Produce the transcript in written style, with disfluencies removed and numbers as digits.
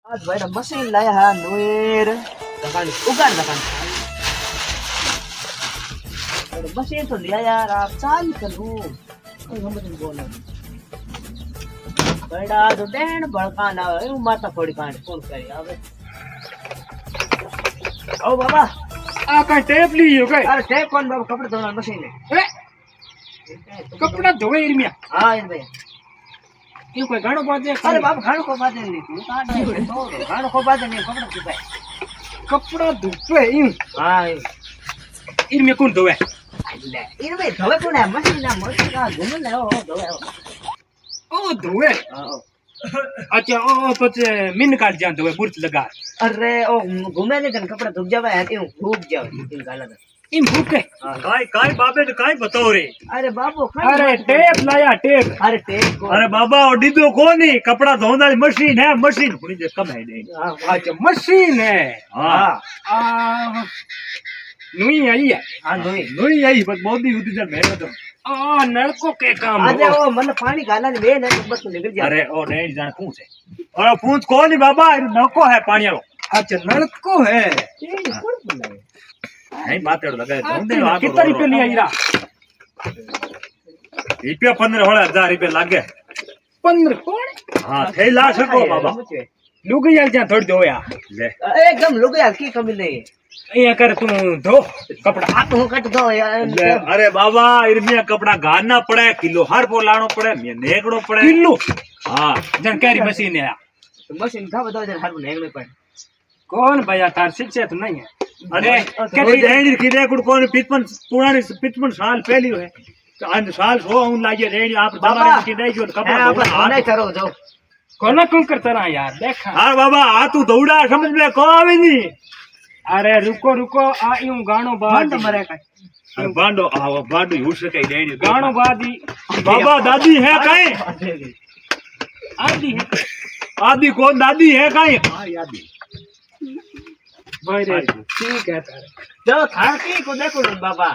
आज भाई मशीन लाया है नोएर दुकान उगाड़ दुकान मशीन तो लिया यार आप चाल करूं कोई हम तुम बोलो बड़ा तो डेन बड़का ना है माता फोड़ी कांड कौन करे आवे ओ बाबा आ का टेप लियो के अरे टेप कौन बाबा कपड़े धोना मशीन है कपड़ा धोवे इरमिया हां इन भाई क्यों कोई गाणो बाजे अरे बाबा खानो को बात नहीं तू कांड खानो को बात नहीं कपड़ा सुखाए कपड़ा धोवे इन हां इरमिया कौन धोवे इन भाई धोवे कौन है मशीन का घूम ले ओ धोवे ओ धोवे अच्छा ओ पचे मिन काट जान धोवे बुर्च लगा अरे ओ घूमे ने कन कपड़ा धुक जावे है क्यों भूख जावे इन गाला इन भूखे काय काय बाबे ने काय बताओ रे अरे बाबू अरे टेप लाया टेप अरे टेप को अरे बाबा ओ डिदो कोनी कपड़ा धोने वाली मशीन है मशीन थोड़ी देर कम है नहीं अच्छा मशीन है हां आ नुई आई है हां दोई नहीं आई बस मोदी उदी जब मैं तो आ नलको के काम अरे ओ मन पानी गाला ने वे ने बस निकल जा अरे ओ नहीं जान पूछ है और पूछ कोनी बाबा नको है पानी वालो अच्छा नलको है कौन बोला नहीं माते लगा धोंदे कितना रुपया लिया हीरा रुपया 15,000 लागे 15 कौन हां थे ला सको बाबा लुगी आल जा थोड़ी धोया ले एकदम लोग यार की कमी नहीं ये कर तू धो कपड़ा हाथ हो कट दो यार ले अरे बाबा इरमिया कपड़ा गाना पड़े किलो हर पो लाणो पड़े मैं नेकड़ो पड़े किलो हां जन कैरी मशीन है मशीन का बताओ जरा हर नेगले पर कौन भैया तार शिक्षित नहीं है अरे कोई रेंज की रेकुड़ कोन 55 पुरानी 55 साल पहली है तो अन साल हो उन लागे रेंज आप दवारे की नहीं जो कपड़ा आप धोना नहीं करो जाओ कोना कौन करता रहा यार देखा हां बाबा आ तू दौड़ा समझ में को आवे नी अरे रुको रुको आ यूं गाणो बाद बंद मरे का अरे बांडो आ बांडो यूज से कई रेंज गाणो बादी बाबा दादी है काई आदि है आदि कौन दादी है काई हां आदि भाई रे ठीक है तारे जो था की को देखो बाबा